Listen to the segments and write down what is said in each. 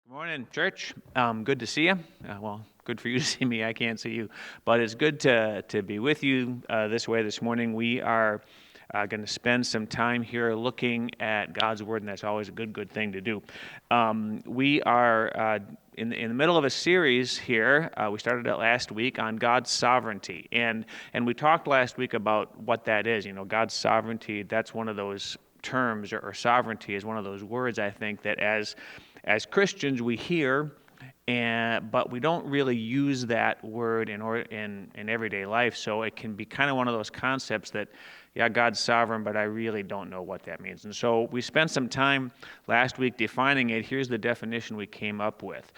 Good morning, church. Good to see you. Good for you to see me. I can't see you, but it's good to be with you this way this morning. We are going to spend some time here looking at God's Word, and that's always a good thing to do. We are in the middle of a series here. We started it last week on God's sovereignty, and we talked last week about what that is. You know, God's sovereignty. That's one of those terms, or sovereignty is one of those words, I think, that as Christians we hear, but we don't really use that word in everyday life. So it can be kind of one of those concepts that, yeah, God's sovereign, but I really don't know what that means. And so we spent some time last week defining it. Here's the definition we came up with: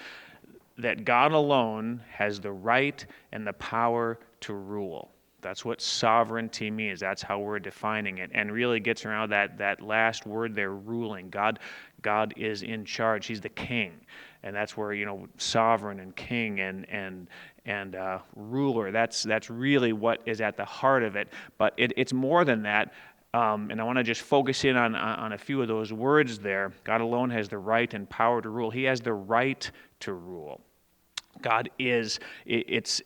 that God alone has the right and the power to rule. That's what sovereignty means. That's how we're defining it, and really gets around that last word there, ruling. God is in charge. He's the king, and that's where, you know, sovereign and king and ruler. That's really what is at the heart of it. But it's more than that. And I want to just focus in on a few of those words there. God alone has the right and power to rule. He has the right to rule. God is, it's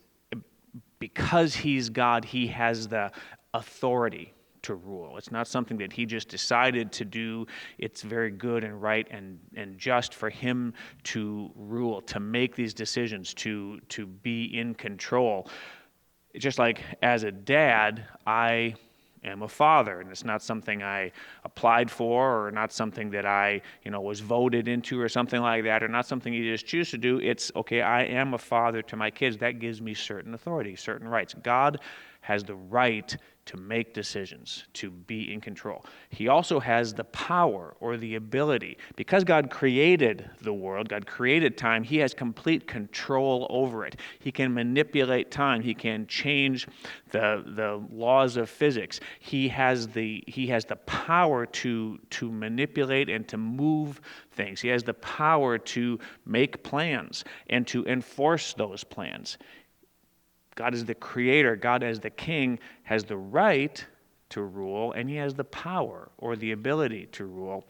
because he's God, he has the authority to rule. It's not something that he just decided to do. It's very good and right and just for him to rule, to make these decisions, to be in control. Just like as a dad, I am a father, and it's not something I applied for, or not something that I, was voted into, or something like that, or not something you just choose to do. It's, okay, I am a father to my kids. That gives me certain authority, certain rights. God has the right to make decisions, to be in control. He also has the power, or the ability. Because God created the world, God created time, he has complete control over it. He can manipulate time. He can change the laws of physics. He has the power to manipulate and to move things. He has the power to make plans and to enforce those plans. God is the creator. God, as the king, has the right to rule, and he has the power, or the ability to rule.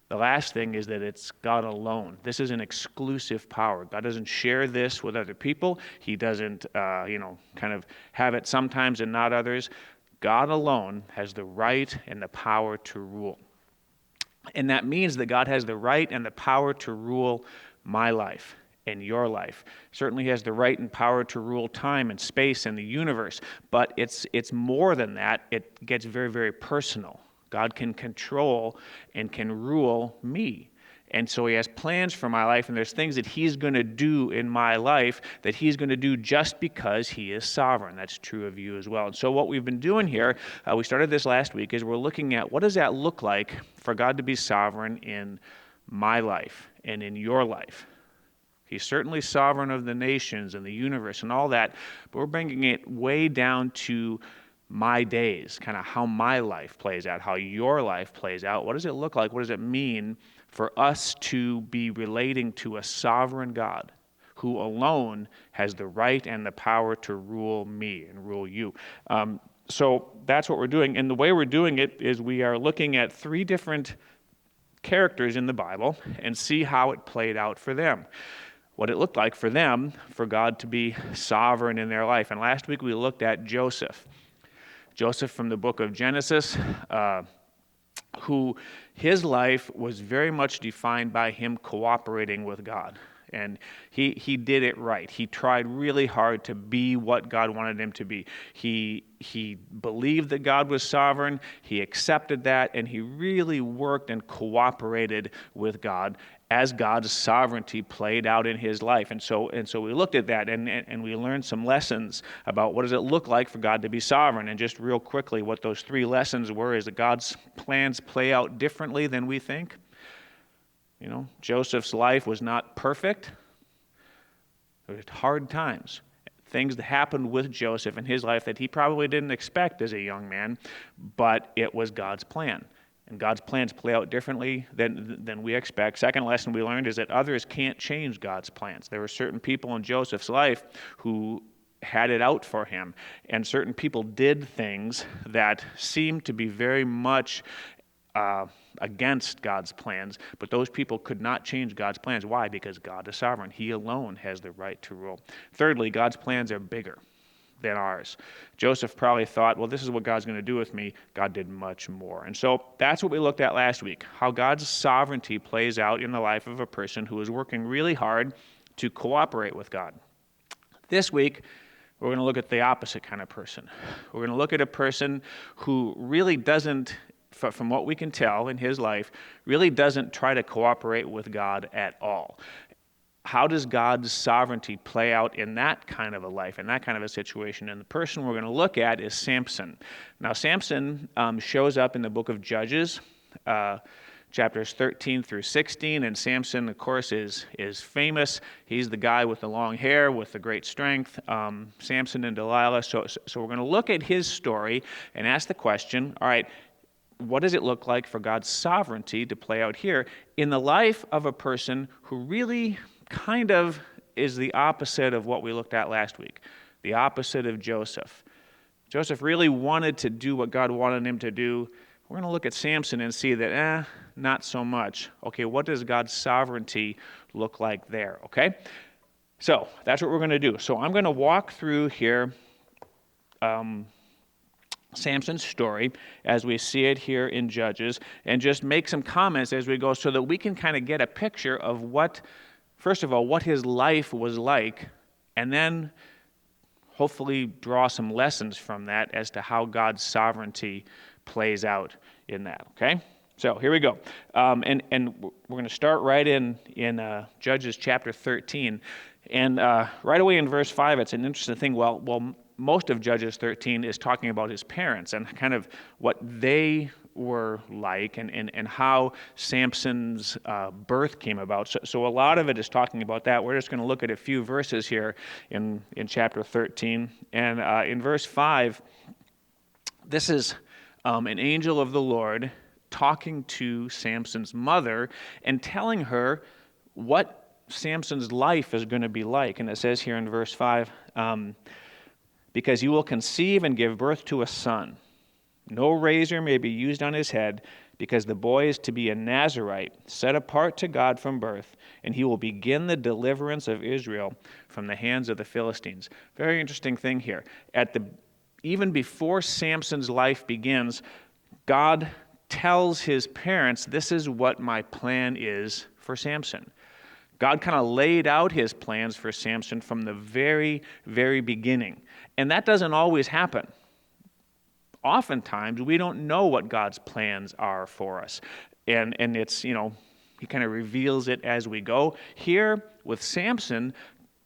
The last thing is that it's God alone. This is an exclusive power. God doesn't share this with other people. He doesn't, kind of have it sometimes and not others. God alone has the right and the power to rule. And that means that God has the right and the power to rule my life and your life. Certainly has the right and power to rule time and space and the universe, but it's more than that. It gets very, very personal. God can control and can rule me. And so he has plans for my life, and there's things that he's going to do in my life that he's going to do just because he is sovereign. That's true of you as well. And so what we've been doing here, we started this last week, is we're looking at what does that look like for God to be sovereign in my life and in your life. He's certainly sovereign of the nations and the universe and all that, but we're bringing it way down to my days, kind of how my life plays out, how your life plays out. What does it look like? What does it mean for us to be relating to a sovereign God who alone has the right and the power to rule me and rule you? So that's what we're doing. And the way we're doing it is we are looking at three different characters in the Bible and see how it played out for them. What it looked like for them, for God to be sovereign in their life. And last week we looked at Joseph. Joseph from the book of Genesis, who his life was very much defined by him cooperating with God. And he did it right. He tried really hard to be what God wanted him to be. He believed that God was sovereign. He accepted that, and he really worked and cooperated with God as God's sovereignty played out in his life. And so we looked at that, and we learned some lessons about what does it look like for God to be sovereign. And just real quickly, what those three lessons were is that God's plans play out differently than we think. Joseph's life was not perfect. There were hard times. Things that happened with Joseph in his life that he probably didn't expect as a young man, but it was God's plan. And God's plans play out differently than we expect. Second lesson we learned is that others can't change God's plans. There were certain people in Joseph's life who had it out for him, and certain people did things that seemed to be very much against God's plans, but those people could not change God's plans. Why? Because God is sovereign. He alone has the right to rule. Thirdly, God's plans are bigger than ours. Joseph probably thought, well, this is what God's going to do with me. God did much more. And so that's what we looked at last week, how God's sovereignty plays out in the life of a person who is working really hard to cooperate with God. This week, we're going to look at the opposite kind of person. We're going to look at a person who really doesn't, from what we can tell in his life, really doesn't try to cooperate with God at all. How does God's sovereignty play out in that kind of a life, in that kind of a situation? And the person we're going to look at is Samson. Now, Samson shows up in the book of Judges, chapters 13 through 16, and Samson, of course, is famous. He's the guy with the long hair, with the great strength, Samson and Delilah. So we're going to look at his story and ask the question, all right, what does it look like for God's sovereignty to play out here in the life of a person who really kind of is the opposite of what we looked at last week, the opposite of Joseph. Joseph really wanted to do what God wanted him to do. We're going to look at Samson and see that, not so much. Okay, what does God's sovereignty look like there, okay? So that's what we're going to do. So I'm going to walk through here Samson's story as we see it here in Judges and just make some comments as we go so that we can kind of get a picture of what, first of all, what his life was like, and then hopefully draw some lessons from that as to how God's sovereignty plays out in that, okay? So here we go. And we're going to start right in Judges chapter 13. And right away in verse 5, it's an interesting thing. Well, most of Judges 13 is talking about his parents and kind of what they were like and how Samson's birth came about. So a lot of it is talking about that. We're just going to look at a few verses here in chapter 13. And in verse 5, this is an angel of the Lord talking to Samson's mother and telling her what Samson's life is going to be like. And it says here in verse 5, because you will conceive and give birth to a son. No razor may be used on his head, because the boy is to be a Nazirite, set apart to God from birth, and he will begin the deliverance of Israel from the hands of the Philistines. Very interesting thing here. Even before Samson's life begins, God tells his parents, this is what my plan is for Samson. God kind of laid out his plans for Samson from the very, very beginning. And that doesn't always happen. Oftentimes, we don't know what God's plans are for us. And it's, he kind of reveals it as we go. Here with Samson,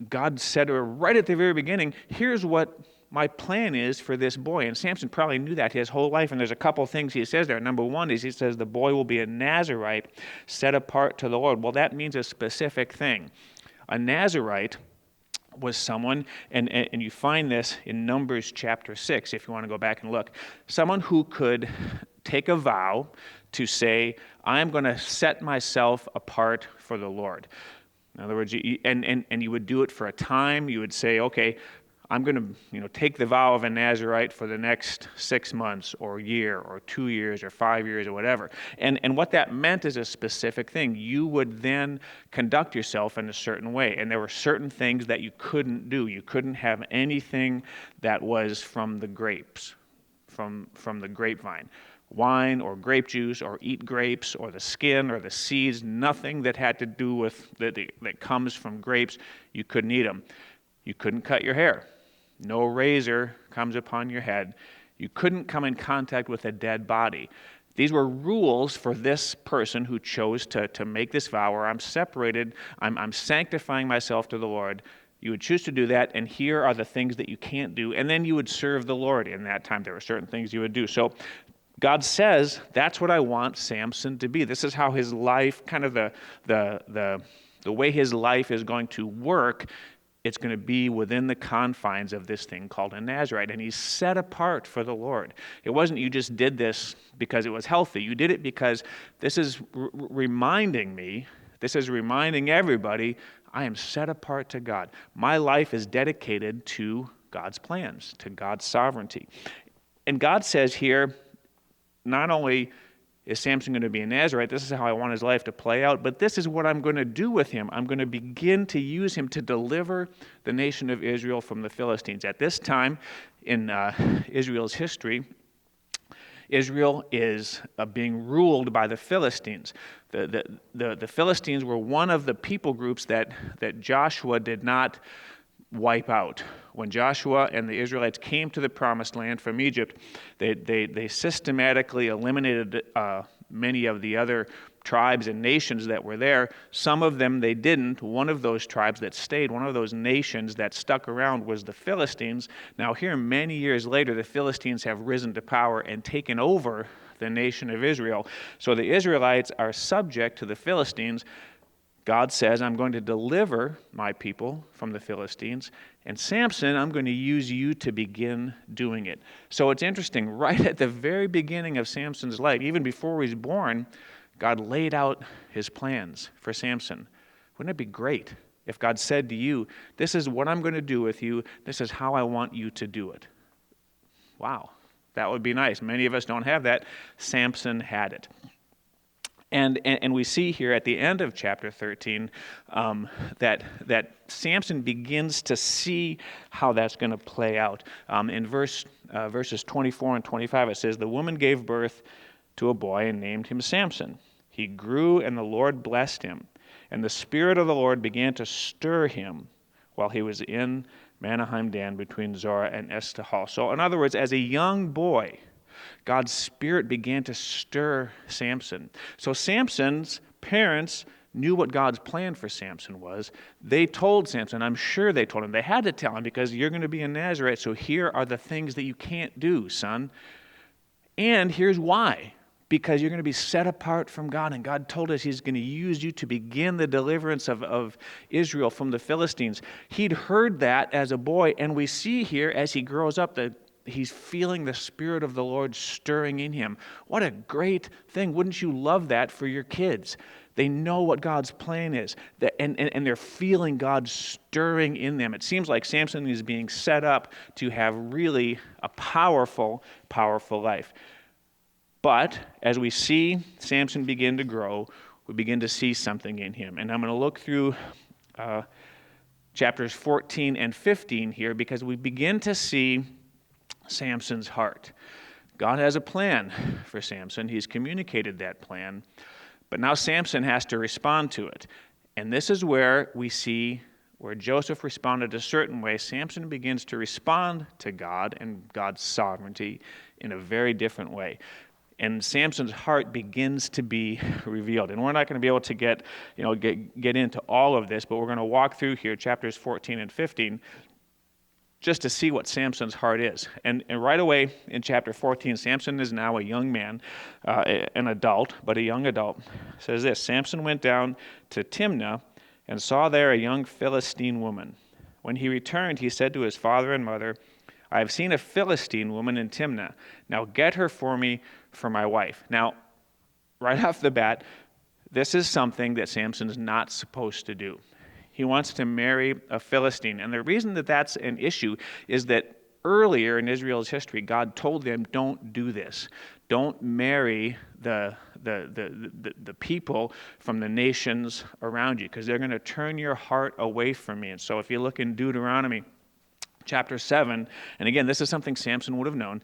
God said to her right at the very beginning, here's what my plan is for this boy. And Samson probably knew that his whole life. And there's a couple of things he says there. Number one is he says the boy will be a Nazirite set apart to the Lord. Well, that means a specific thing. A Nazirite was someone, and you find this in Numbers chapter 6, if you want to go back and look, someone who could take a vow to say, I'm going to set myself apart for the Lord. In other words, and you would do it for a time. You would say, okay, I'm going to take the vow of a Nazirite for the next 6 months or a year or 2 years or 5 years or whatever. And what that meant is a specific thing. You would then conduct yourself in a certain way. And there were certain things that you couldn't do. You couldn't have anything that was from the grapes, from the grapevine. Wine or grape juice or eat grapes or the skin or the seeds, nothing that had to do with that comes from grapes, you couldn't eat them. You couldn't cut your hair. No razor comes upon your head. You couldn't come in contact with a dead body. These were rules for this person who chose to make this vow, or I'm separated, I'm sanctifying myself to the Lord. You would choose to do that, and here are the things that you can't do, and then you would serve the Lord. In that time, there were certain things you would do. So God says, that's what I want Samson to be. This is how his life, kind of the way his life is going to work. It's going to be within the confines of this thing called a Nazirite, and he's set apart for the Lord. It wasn't you just did this because it was healthy. You did it because this is reminding me, this is reminding everybody, I am set apart to God. My life is dedicated to God's plans, to God's sovereignty. And God says here, not only is Samson going to be a Nazarite? This is how I want his life to play out, but this is what I'm going to do with him. I'm going to begin to use him to deliver the nation of Israel from the Philistines. At this time in Israel's history, Israel is being ruled by the Philistines. The Philistines were one of the people groups that Joshua did not wipe out. When Joshua and the Israelites came to the Promised Land from Egypt, they systematically eliminated many of the other tribes and nations that were there. Some of them they didn't. One of those tribes that stayed, one of those nations that stuck around was the Philistines. Now here, many years later, the Philistines have risen to power and taken over the nation of Israel. So the Israelites are subject to the Philistines. God says, I'm going to deliver my people from the Philistines, and Samson, I'm going to use you to begin doing it. So it's interesting, right at the very beginning of Samson's life, even before he's born, God laid out his plans for Samson. Wouldn't it be great if God said to you, this is what I'm going to do with you, this is how I want you to do it? Wow, that would be nice. Many of us don't have that. Samson had it. And we see here at the end of chapter 13 that Samson begins to see how that's going to play out. In verses 24 and 25, it says, the woman gave birth to a boy and named him Samson. He grew, and the Lord blessed him. And the Spirit of the Lord began to stir him while he was in Mahanaim Dan between Zorah and Eshtaol. So in other words, as a young boy, God's Spirit began to stir Samson. So Samson's parents knew what God's plan for Samson was. They told Samson, I'm sure they told him, they had to tell him, because you're going to be a Nazarite, so here are the things that you can't do, son. And here's why. Because you're going to be set apart from God, and God told us he's going to use you to begin the deliverance of Israel from the Philistines. He'd heard that as a boy, and we see here as he grows up that he's feeling the Spirit of the Lord stirring in him. What a great thing. Wouldn't you love that for your kids? They know what God's plan is, and they're feeling God stirring in them. It seems like Samson is being set up to have really a powerful, powerful life. But as we see Samson begin to grow, we begin to see something in him. And I'm going to look through chapters 14 and 15 here, because we begin to see Samson's heart. God has a plan for Samson. He's communicated that plan. But now Samson has to respond to it. And this is where we see where Joseph responded a certain way. Samson begins to respond to God and God's sovereignty in a very different way. And Samson's heart begins to be revealed. And we're not going to be able to get into all of this, but we're going to walk through here chapters 14 and 15 just to see what Samson's heart is. And right away in chapter 14, Samson is now a young man, an adult, but a young adult. It says this, Samson went down to Timnah and saw there a young Philistine woman. When he returned, he said to his father and mother, I have seen a Philistine woman in Timnah. Now get her for me for my wife. Now, right off the bat, this is something that Samson's not supposed to do. He wants to marry a Philistine. And the reason that that's an issue is that earlier in Israel's history, God told them, don't do this. Don't marry the people from the nations around you, because they're going to turn your heart away from me. And so if you look in Deuteronomy chapter 7, and again, this is something Samson would have known,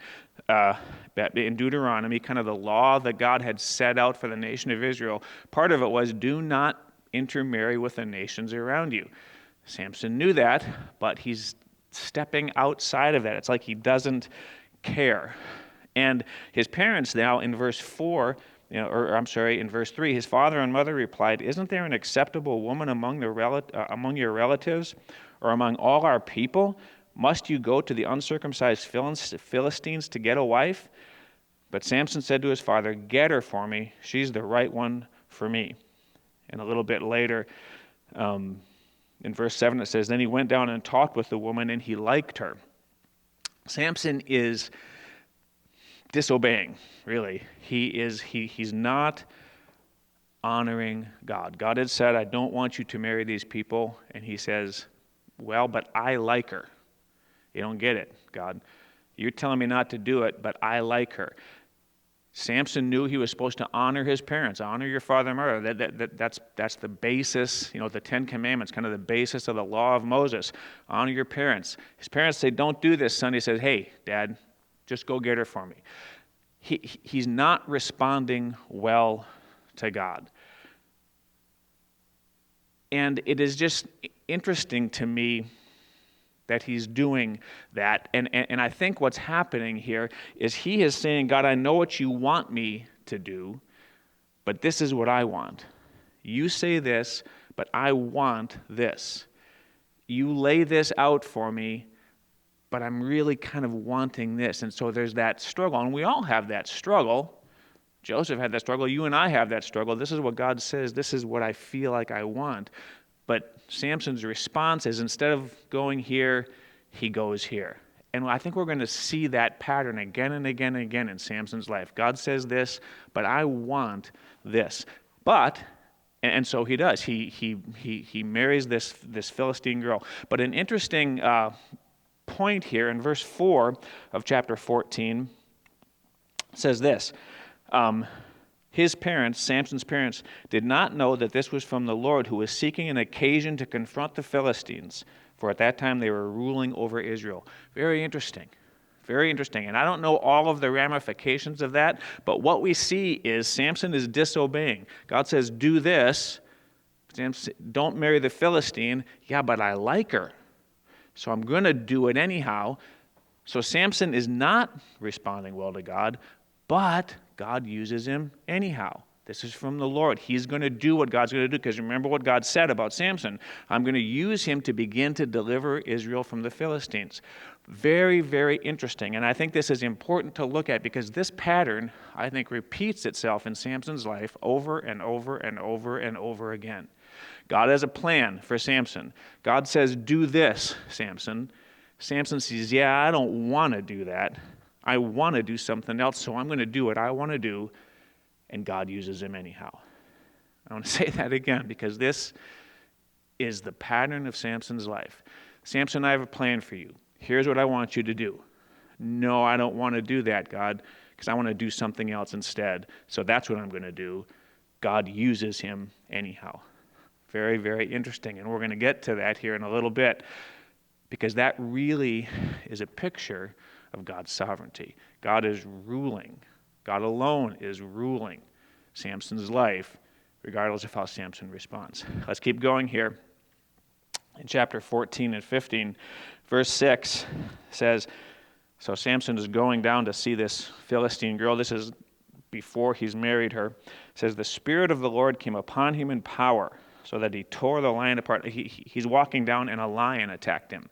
in Deuteronomy, kind of the law that God had set out for the nation of Israel, part of it was do not intermarry with the nations around you. Samson knew that, but he's stepping outside of that. It's like he doesn't care. And his parents now in verse 4, in verse 3, his father and mother replied, isn't there an acceptable woman among your relatives or among all our people? Must you go to the uncircumcised Philistines to get a wife? But Samson said to his father, get her for me. She's the right one for me. And a little bit later, in verse 7, it says, then he went down and talked with the woman, and he liked her. Samson is disobeying, really. He's not honoring God. God had said, I don't want you to marry these people. And he says, well, but I like her. You don't get it, God. You're telling me not to do it, but I like her. Samson knew he was supposed to honor his parents, honor your father and mother. That's the basis, the 10 Commandments, kind of the basis of the law of Moses. Honor your parents. His parents say, don't do this, son. He says, hey, Dad, just go get her for me. He's not responding well to God. And it is just interesting to me that he's doing that. And I think what's happening here is he is saying, God, I know what you want me to do, but this is what I want. You say this, but I want this. You lay this out for me, but I'm really kind of wanting this. And so there's that struggle, and we all have that struggle. Joseph had that struggle. You and I have that struggle. This is what God says. This is what I feel like I want. But Samson's response is, instead of going here, he goes here. And I think we're going to see that pattern again and again and again in Samson's life. God says this, but I want this. And so he does. He marries this Philistine girl. But an interesting point here in verse 4 of chapter 14 says this. His parents, Samson's parents, did not know that this was from the Lord, who was seeking an occasion to confront the Philistines, for at that time they were ruling over Israel. Very interesting. Very interesting. And I don't know all of the ramifications of that, but what we see is Samson is disobeying. God says, do this. Samson, don't marry the Philistine. Yeah, but I like her, so I'm going to do it anyhow. So Samson is not responding well to God, but God uses him anyhow. This is from the Lord. He's going to do what God's going to do, because remember what God said about Samson. I'm going to use him to begin to deliver Israel from the Philistines. Very, very interesting. And I think this is important to look at, because this pattern, I think, repeats itself in Samson's life over and over and over and over again. God has a plan for Samson. God says, do this, Samson. Samson says, yeah, I don't want to do that. I want to do something else, so I'm going to do what I want to do, and God uses him anyhow. I want to say that again, because this is the pattern of Samson's life. Samson, I have a plan for you. Here's what I want you to do. No, I don't want to do that, God, because I want to do something else instead. So that's what I'm going to do. God uses him anyhow. Very, very interesting, and we're going to get to that here in a little bit, because that really is a picture of God's sovereignty. God is ruling. God alone is ruling Samson's life, regardless of how Samson responds. Let's keep going here. In chapter 14 and 15, verse 6 says, so Samson is going down to see this Philistine girl. This is before he's married her. It says, the Spirit of the Lord came upon him in power, so that he tore the lion apart. He's walking down, and a lion attacked him.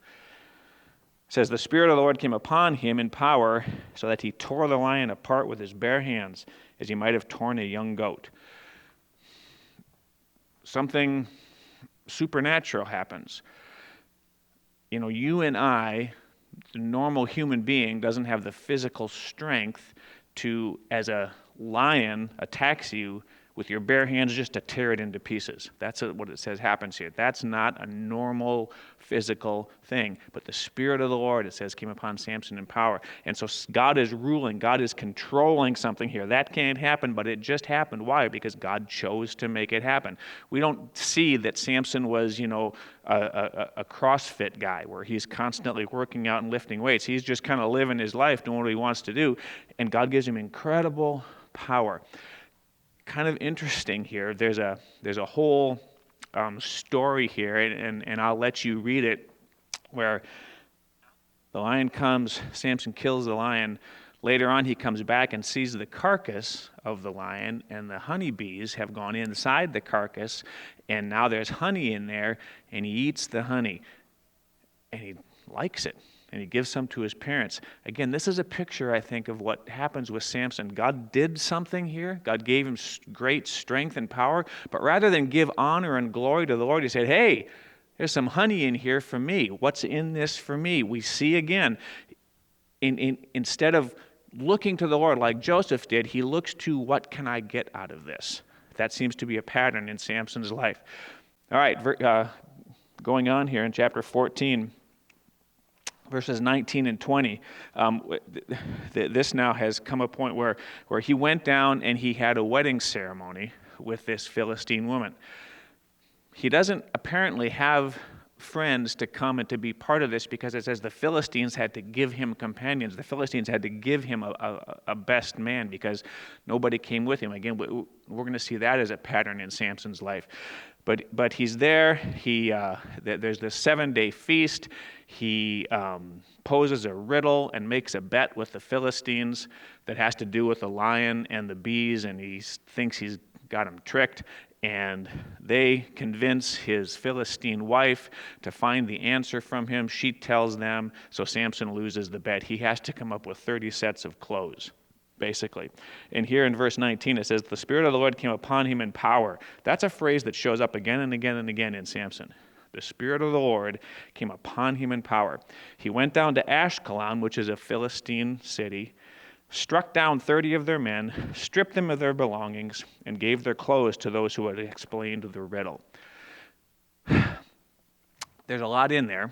It says, the Spirit of the Lord came upon him in power, so that he tore the lion apart with his bare hands, as he might have torn a young goat. Something supernatural happens. You and I, the normal human being, doesn't have the physical strength to, as a lion attacks you, with your bare hands, just to tear it into pieces. That's what it says happens here. That's not a normal physical thing. But the Spirit of the Lord, it says, came upon Samson in power. And so God is ruling. God is controlling something here. That can't happen, but it just happened. Why? Because God chose to make it happen. We don't see that Samson was, a CrossFit guy where he's constantly working out and lifting weights. He's just kind of living his life, doing what he wants to do. And God gives him incredible power. Kind of interesting here. There's a whole story here, and I'll let you read it, where the lion comes, Samson kills the lion. Later on, he comes back and sees the carcass of the lion, and the honeybees have gone inside the carcass, and now there's honey in there, and he eats the honey, and he likes it. And he gives some to his parents. Again, this is a picture, I think, of what happens with Samson. God did something here. God gave him great strength and power. But rather than give honor and glory to the Lord, he said, hey, there's some honey in here for me. What's in this for me? We see again, instead of looking to the Lord like Joseph did, he looks to, what can I get out of this? That seems to be a pattern in Samson's life. All right, going on here in chapter 14. verses 19 and 20, this now has come a point where he went down and he had a wedding ceremony with this Philistine woman. He doesn't apparently have friends to come and to be part of this, because it says the Philistines had to give him companions. The Philistines had to give him a best man because nobody came with him. Again, we're going to see that as a pattern in Samson's life. But he's there. There's this 7-day feast. He poses a riddle and makes a bet with the Philistines that has to do with the lion and the bees, and he thinks he's got him tricked. And they convince his Philistine wife to find the answer from him. She tells them, so Samson loses the bet. He has to come up with 30 sets of clothes, basically. And here in verse 19 it says, the Spirit of the Lord came upon him in power. That's a phrase that shows up again and again and again in Samson. The Spirit of the Lord came upon him in power. He went down to Ashkelon, which is a Philistine city, struck down 30 of their men, stripped them of their belongings, and gave their clothes to those who had explained the riddle. There's a lot in there,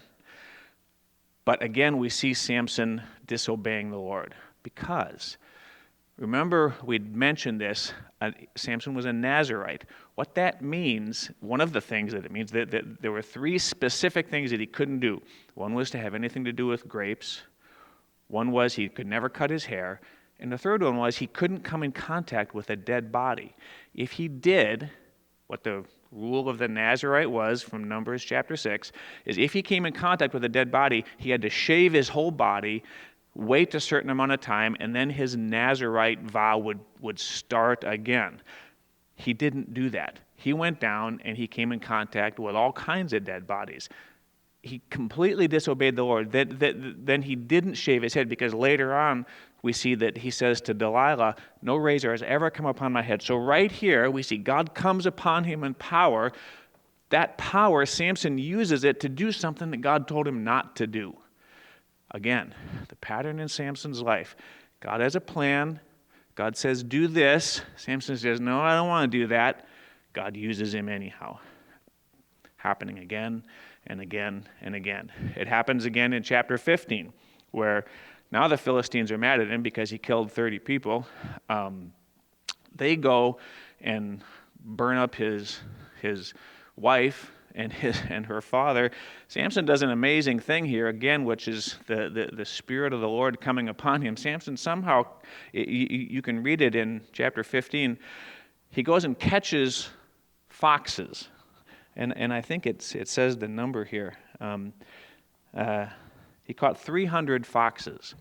but again, we see Samson disobeying the Lord because, remember, we'd mentioned this, Samson was a Nazirite. What that means, one of the things that it means, that there were 3 specific things that he couldn't do. One was to have anything to do with grapes. One was he could never cut his hair. And the third one was he couldn't come in contact with a dead body. If he did, what the rule of the Nazirite was from Numbers chapter 6, is if he came in contact with a dead body, he had to shave his whole body, wait a certain amount of time, and then his Nazirite vow would start again. He didn't do that. He went down and he came in contact with all kinds of dead bodies. He completely disobeyed the Lord. Then he didn't shave his head, because later on we see that he says to Delilah, no razor has ever come upon my head. So right here we see God comes upon him in power. That power, Samson uses it to do something that God told him not to do. Again, the pattern in Samson's life. God has a plan. God says, do this. Samson says, no, I don't want to do that. God uses him anyhow. Happening again and again and again. It happens again in chapter 15, where now the Philistines are mad at him because he killed 30 people. They go and burn up his wife and her father. Samson does an amazing thing here again, which is the Spirit of the Lord coming upon him. Samson somehow, you can read it in chapter 15, he goes and catches foxes. And I think it says the number here. He caught 300 foxes.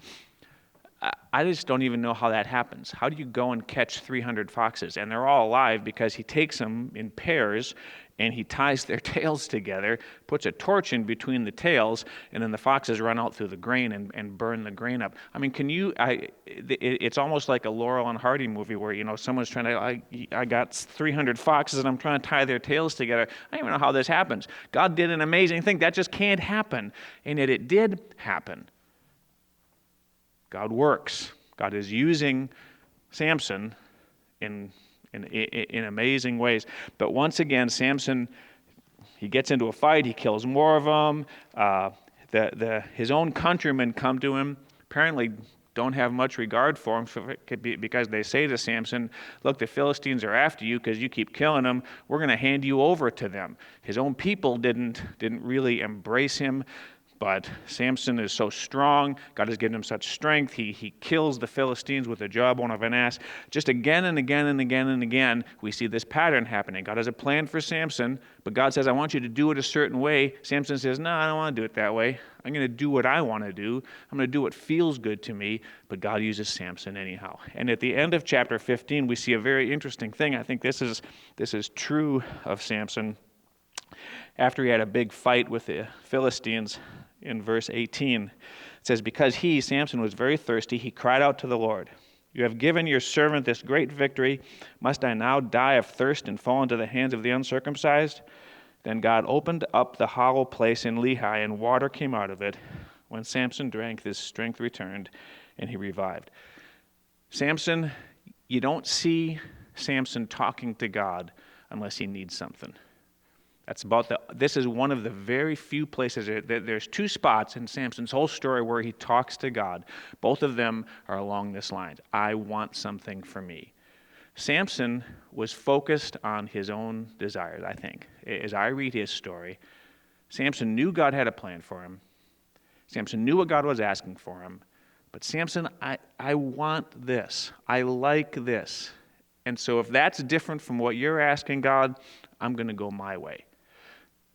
I just don't even know how that happens. How do you go and catch 300 foxes? And they're all alive because he takes them in pairs and he ties their tails together, puts a torch in between the tails, and then the foxes run out through the grain and burn the grain up. I mean, it's almost like a Laurel and Hardy movie where, someone's trying to, I got 300 foxes and I'm trying to tie their tails together. I don't even know how this happens. God did an amazing thing. That just can't happen. And yet it did happen. God works. God is using Samson in amazing ways. But once again, Samson, he gets into a fight. He kills more of them. His own countrymen come to him, apparently don't have much regard for him because they say to Samson, look, the Philistines are after you because you keep killing them. We're going to hand you over to them. His own people didn't really embrace him. But Samson is so strong. God has given him such strength. He kills the Philistines with the jawbone of an ass. Just again and again and again and again, we see this pattern happening. God has a plan for Samson, but God says, I want you to do it a certain way. Samson says, no, I don't want to do it that way. I'm going to do what I want to do. I'm going to do what feels good to me. But God uses Samson anyhow. And at the end of chapter 15, we see a very interesting thing. I think this is true of Samson. After he had a big fight with the Philistines, in verse 18, it says, because he, Samson, was very thirsty, he cried out to the Lord, you have given your servant this great victory. Must I now die of thirst and fall into the hands of the uncircumcised? Then God opened up the hollow place in Lehi, and water came out of it. When Samson drank, his strength returned, and he revived. Samson, you don't see Samson talking to God unless he needs something. This is one of the very few places, there's two spots in Samson's whole story where he talks to God. Both of them are along this line. I want something for me. Samson was focused on his own desires, I think. As I read his story, Samson knew God had a plan for him. Samson knew what God was asking for him. But Samson, I want this. I like this. And so if that's different from what you're asking God, I'm going to go my way.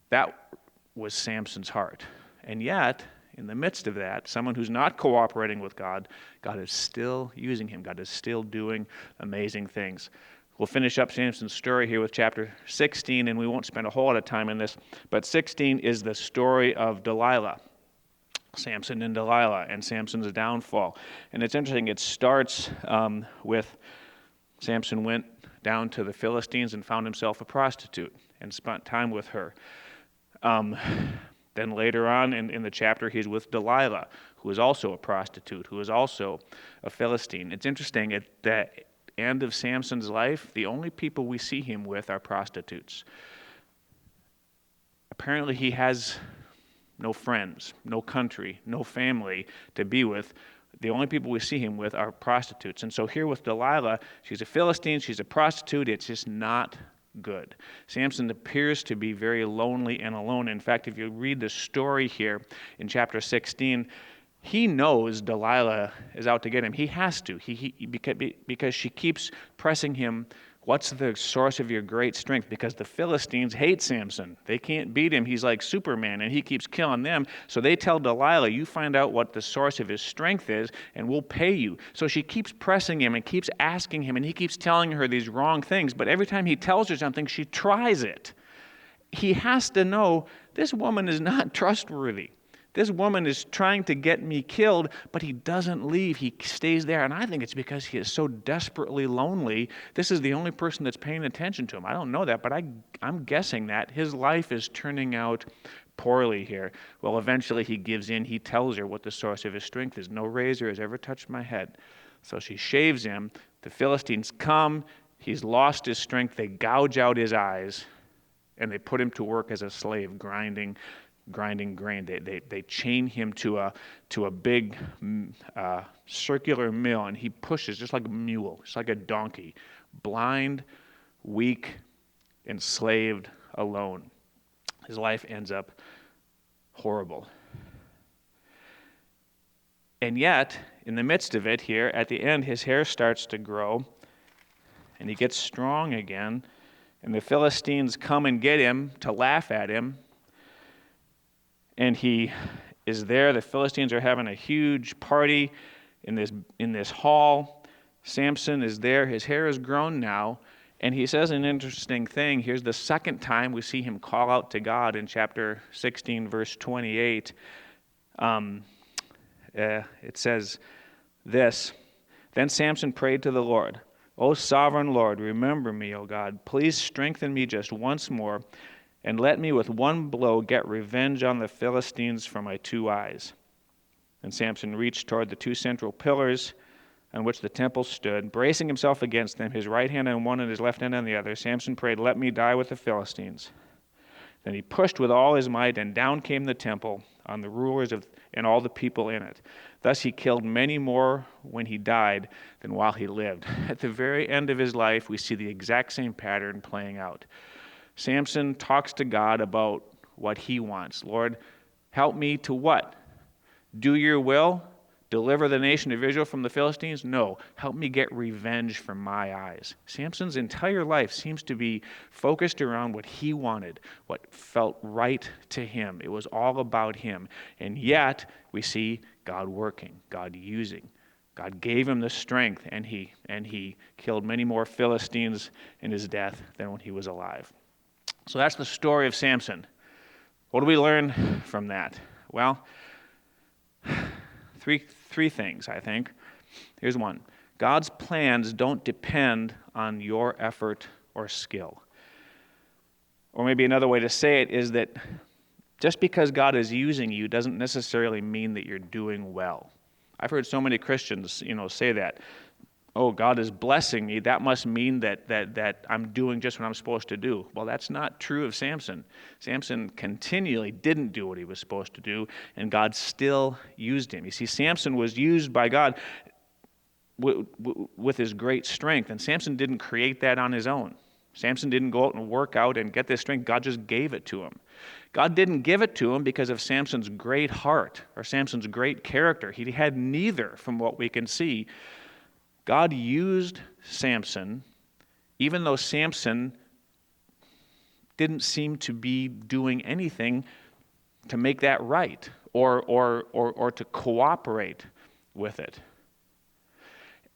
That was Samson's heart. And yet, in the midst of that, someone who's not cooperating with God, God is still using him. God is still doing amazing things. We'll finish up Samson's story here with chapter 16, and we won't spend a whole lot of time in this, but 16 is the story of Delilah. Samson and Delilah, and Samson's downfall. And it's interesting, it starts with Samson went down to the Philistines and found himself a prostitute and spent time with her. Then later on in the chapter, he's with Delilah, who is also a prostitute, who is also a Philistine. It's interesting, at the end of Samson's life, the only people we see him with are prostitutes. Apparently he has no friends, no country, no family to be with. The only people we see him with are prostitutes. And so here with Delilah, she's a Philistine, she's a prostitute, it's just not good. Samson appears to be very lonely and alone. In fact, if you read the story here in chapter 16, he knows Delilah is out to get him. He has to, because she keeps pressing him, what's the source of your great strength? Because the Philistines hate Samson. They can't beat him. He's like Superman, and he keeps killing them. So they tell Delilah, you find out what the source of his strength is, and we'll pay you. So she keeps pressing him and keeps asking him, and he keeps telling her these wrong things. But every time he tells her something, she tries it. He has to know this woman is not trustworthy. This woman is trying to get me killed, but he doesn't leave. He stays there. And I think it's because he is so desperately lonely. This is the only person that's paying attention to him. I don't know that, but I'm guessing that his life is turning out poorly here. Well, eventually he gives in. He tells her what the source of his strength is. No razor has ever touched my head. So she shaves him. The Philistines come. He's lost his strength. They gouge out his eyes, and they put him to work as a slave, grinding grain. They chain him to a big circular mill, and he pushes just like a mule, just like a donkey, blind, weak, enslaved, alone. His life ends up horrible. And yet, in the midst of it here, at the end, his hair starts to grow, and he gets strong again, and the Philistines come and get him to laugh at him. And he is there. The Philistines are having a huge party in this hall. Samson is there. His hair is grown now. And he says an interesting thing. Here's the second time we see him call out to God in chapter 16, verse 28. It says this, Then Samson prayed to the Lord, O sovereign Lord, remember me, O God. Please strengthen me just once more, and let me with one blow get revenge on the Philistines for my 2 eyes. And Samson reached toward the 2 central pillars on which the temple stood, bracing himself against them, his right hand on one and his left hand on the other. Samson prayed, let me die with the Philistines. Then he pushed with all his might, and down came the temple on the rulers and all the people in it. Thus he killed many more when he died than while he lived. At the very end of his life, we see the exact same pattern playing out. Samson talks to God about what he wants. Lord, help me to what? Do your will? Deliver the nation of Israel from the Philistines? No. Help me get revenge for my eyes. Samson's entire life seems to be focused around what he wanted, what felt right to him. It was all about him. And yet, we see God working, God using. God gave him the strength, and he killed many more Philistines in his death than when he was alive. So that's the story of Samson. What do we learn from that? Well, three things, I think. Here's one. God's plans don't depend on your effort or skill. Or maybe another way to say it is that just because God is using you doesn't necessarily mean that you're doing well. I've heard so many Christians, say that. oh, God is blessing me, that must mean that I'm doing just what I'm supposed to do. Well, that's not true of Samson. Samson continually didn't do what he was supposed to do, and God still used him. You see, Samson was used by God with his great strength, and Samson didn't create that on his own. Samson didn't go out and work out and get this strength. God just gave it to him. God didn't give it to him because of Samson's great heart or Samson's great character. He had neither, from what we can see. God used Samson, even though Samson didn't seem to be doing anything to make that right or to cooperate with it.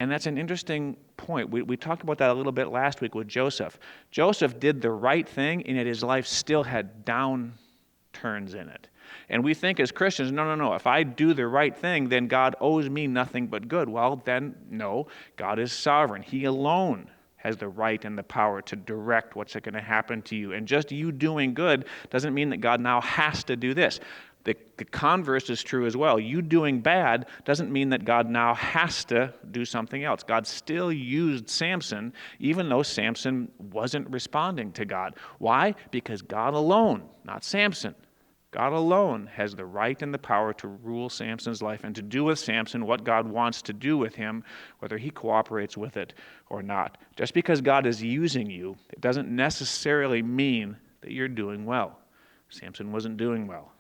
And that's an interesting point. We talked about that a little bit last week with Joseph. Joseph did the right thing, and yet his life still had downturns in it. And we think as Christians, no, if I do the right thing, then God owes me nothing but good. Well, then, no, God is sovereign. He alone has the right and the power to direct what's going to happen to you. And just you doing good doesn't mean that God now has to do this. The converse is true as well. You doing bad doesn't mean that God now has to do something else. God still used Samson, even though Samson wasn't responding to God. Why? Because God alone, not Samson, God alone has the right and the power to rule Samson's life and to do with Samson what God wants to do with him, whether he cooperates with it or not. Just because God is using you, it doesn't necessarily mean that you're doing well. Samson wasn't doing well,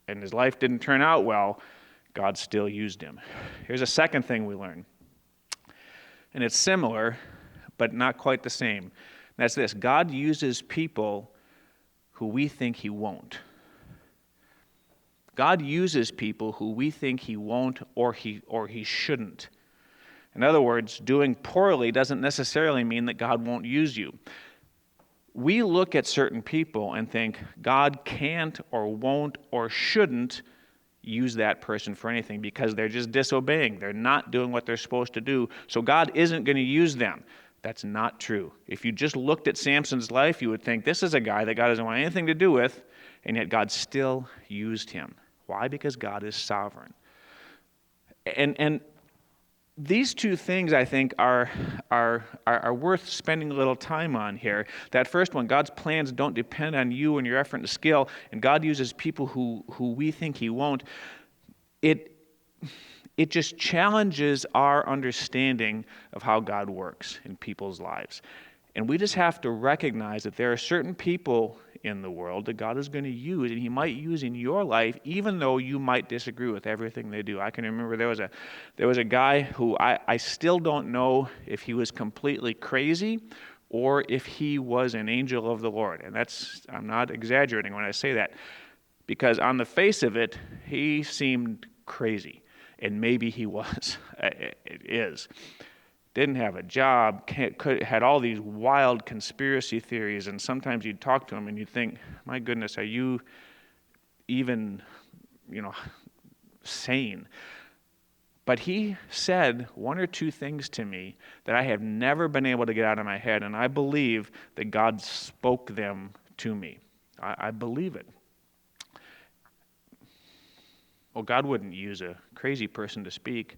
and his life didn't turn out well. God still used him. Here's a second thing we learn, and it's similar, but not quite the same. And that's this: God uses people who we think he won't. God uses people who we think he won't or he shouldn't. In other words, doing poorly doesn't necessarily mean that God won't use you. We look at certain people and think God can't or won't or shouldn't use that person for anything because they're just disobeying. They're not doing what they're supposed to do, so God isn't going to use them. That's not true. If you just looked at Samson's life, you would think this is a guy that God doesn't want anything to do with, and yet God still used him. Why? Because God is sovereign. And these two things, I think, are worth spending a little time on here. That first one, God's plans don't depend on you and your effort and skill, and God uses people who we think he won't. It just challenges our understanding of how God works in people's lives. And we just have to recognize that there are certain people in the world that God is going to use, and he might use in your life, even though you might disagree with everything they do. I can remember there was a guy who I still don't know if he was completely crazy or if he was an angel of the Lord. And I'm not exaggerating when I say that, because on the face of it, he seemed crazy, and maybe he was. It is. Didn't have a job, had all these wild conspiracy theories, and sometimes you'd talk to him and you'd think, my goodness, are you even, sane? But he said one or two things to me that I have never been able to get out of my head, and I believe that God spoke them to me. I believe it. Well, God wouldn't use a crazy person to speak.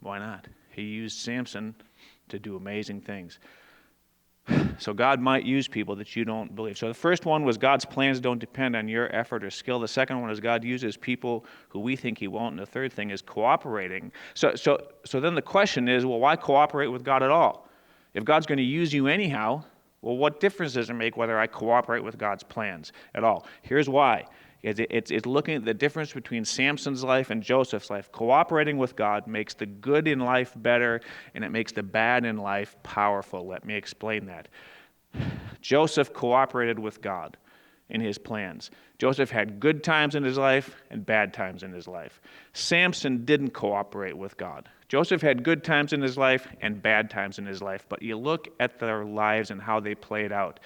Why not? He used Samson to do amazing things. So God might use people that you don't believe. So the first one was God's plans don't depend on your effort or skill. The second one is God uses people who we think he won't. And the third thing is cooperating. So then the question is, well, why cooperate with God at all? If God's going to use you anyhow, well, what difference does it make whether I cooperate with God's plans at all? Here's why. It's looking at the difference between Samson's life and Joseph's life. Cooperating with God makes the good in life better, and it makes the bad in life powerful. Let me explain that. Joseph cooperated with God in his plans. Joseph had good times in his life and bad times in his life. Samson didn't cooperate with God. Joseph had good times in his life and bad times in his life, but you look at their lives and how they played out.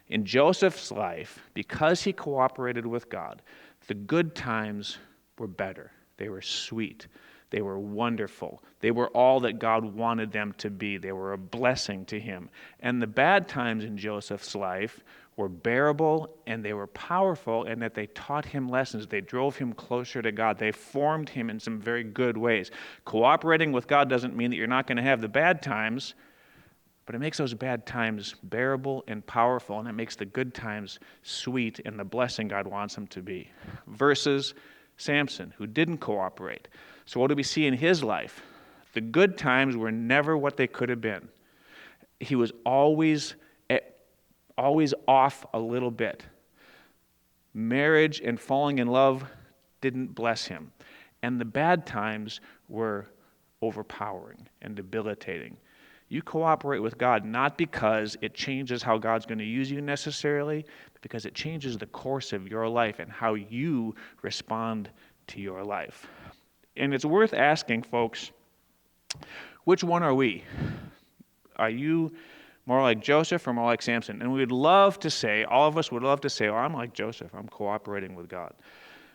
In Joseph's life, because he cooperated with God, the good times were better. They were sweet. They were wonderful. They were all that God wanted them to be. They were a blessing to him. And the bad times in Joseph's life were bearable and they were powerful, and that they taught him lessons. They drove him closer to God. They formed him in some very good ways. Cooperating with God doesn't mean that you're not going to have the bad times, but it makes those bad times bearable and powerful, and it makes the good times sweet and the blessing God wants them to be. Versus Samson, who didn't cooperate. So what do we see in his life? The good times were never what they could have been. He was always off a little bit. Marriage and falling in love didn't bless him. And the bad times were overpowering and debilitating. You cooperate with God not because it changes how God's going to use you necessarily, but because it changes the course of your life and how you respond to your life. And it's worth asking, folks, which one are we? Are you more like Joseph or more like Samson? And we would love to say, all of us would love to say, I'm like Joseph, I'm cooperating with God.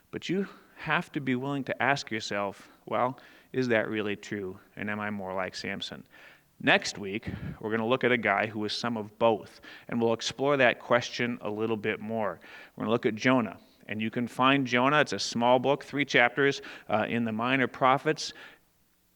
But you have to be willing to ask yourself, well, is that really true? And am I more like Samson? Next week, we're going to look at a guy who was some of both, and we'll explore that question a little bit more. We're going to look at Jonah, and you can find Jonah. It's a small book, 3 chapters in the Minor Prophets.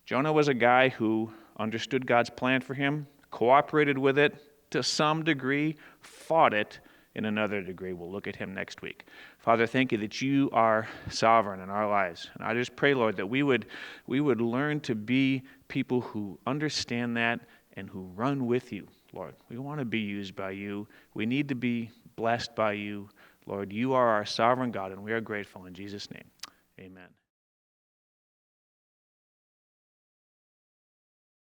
Jonah was a guy who understood God's plan for him, cooperated with it to some degree, fought it in another degree. We'll look at him next week. Father, thank you that you are sovereign in our lives. And I just pray, Lord, that we would learn to be people who understand that and who run with you, Lord. We want to be used by you. We need to be blessed by you. Lord, you are our sovereign God, and we are grateful. In Jesus' name, amen.